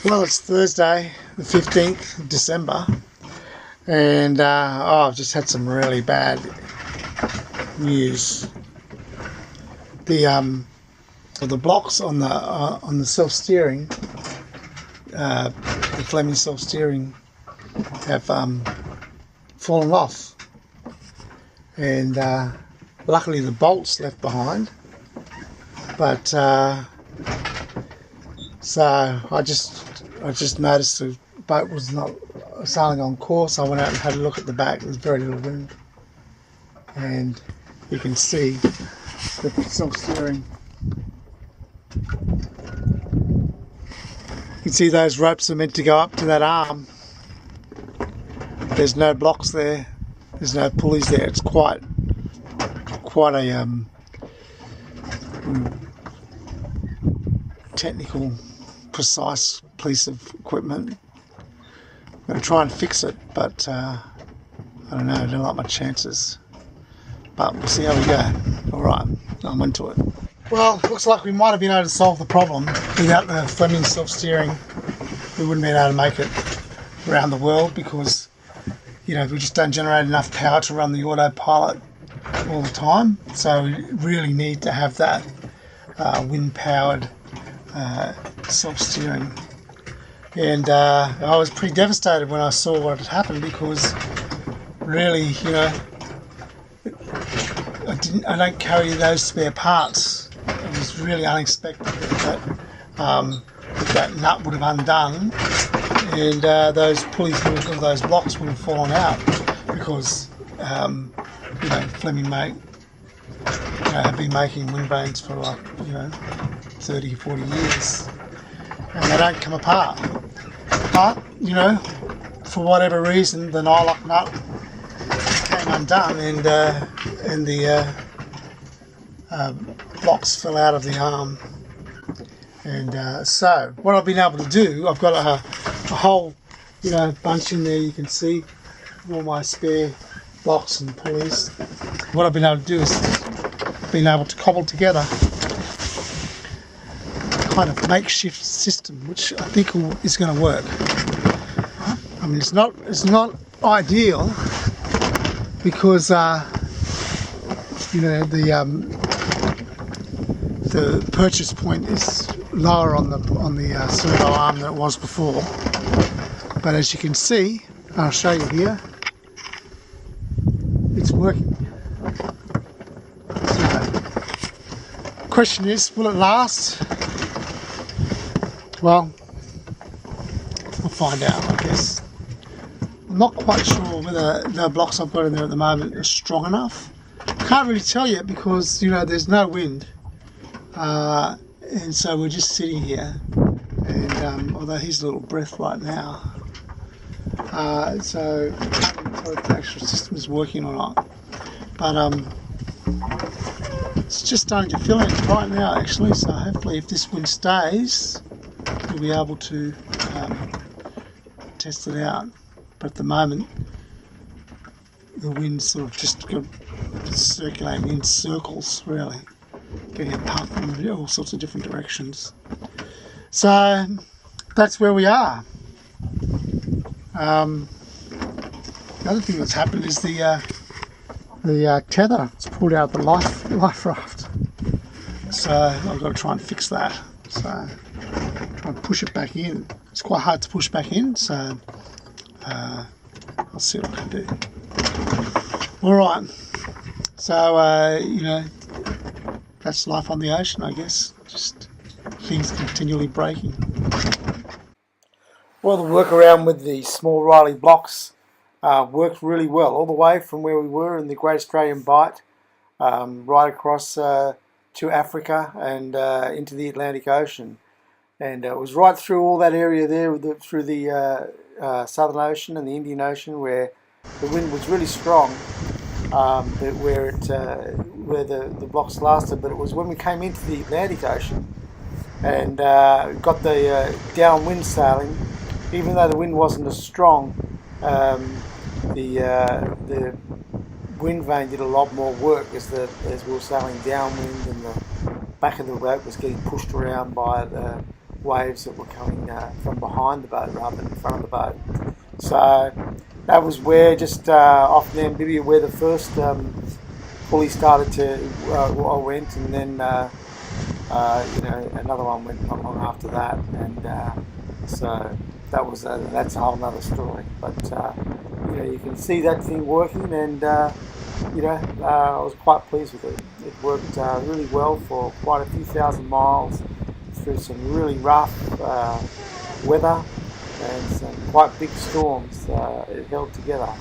Well, it's Thursday, the 15th of December, and I've just had some really bad news. The blocks on the self-steering, the Fleming self-steering, have fallen off, and luckily the bolts left behind, but so I just noticed the boat was not sailing on course. I went out and had a look at the back. There's very little wind, and you can see the self-steering. You can see those ropes are meant to go up to that arm. There's no blocks there. There's no pulleys there. It's quite a technical, precise piece of equipment. I'm going to try and fix it, but I don't know. I don't like my chances. But we'll see how we go. All right, I'm into it. Well, looks like we might have been able to solve the problem without the Fleming self-steering. We wouldn't be able to make it around the world because, we just don't generate enough power to run the autopilot all the time. So we really need to have that wind-powered self-steering. And I was pretty devastated when I saw what had happened because really, I don't carry those spare parts. It was really unexpected that nut would have undone and those pulleys or those blocks would have fallen out because Fleming have been making wind vanes for 30 or 40 years and they don't come apart. But for whatever reason the nylock nut came undone and the blocks fell out of the arm, and so what I've been able to do, I've got a whole bunch in there. You can see all my spare blocks and pulleys. What I've been able to do is been able to cobble together a kind of makeshift system which I think is going to work. I mean, it's not ideal because the purchase point is lower on the servo arm than it was before. But as you can see, I'll show you here, it's working. So, the question is, will it last? Well, we'll find out, I guess. I'm not quite sure whether the blocks I've got in there at the moment are strong enough. Can't really tell yet because there's no wind, and so we're just sitting here. And although he's a little breath right now, so I can't tell if the actual system is working or not. But it's just starting to fill in right now, actually. So hopefully, if this wind stays, we'll be able to test it out. But at the moment, the wind's sort of just circulating in circles, really, getting a puff from all sorts of different directions. So that's where we are. The other thing that's happened is the tether. It's pulled out the life raft. So I've got to try and fix that. So try and push it back in. It's quite hard to push back in. So I'll see what I can do. All right. So that's life on the ocean, I guess. Just things continually breaking. Well, the workaround with the small Riley blocks worked really well, all the way from where we were in the Great Australian Bight, right across to Africa and into the Atlantic Ocean. And it was right through all that area there, through the Southern Ocean and the Indian Ocean, where the wind was really strong, where the blocks lasted. But it was when we came into the Atlantic Ocean and got the downwind sailing, even though the wind wasn't as strong, the wind vane did a lot more work as we were sailing downwind, and the back of the boat was getting pushed around by the waves that were coming from behind the boat rather than in front of the boat. So that was where, just off Namibia, where the first pulley started to I went, and then another one went not long after that, and so that's a whole other story. But you can see that thing working, and I was quite pleased with it. It worked really well for quite a few thousand miles through some really rough weather and some quite big storms. It held together.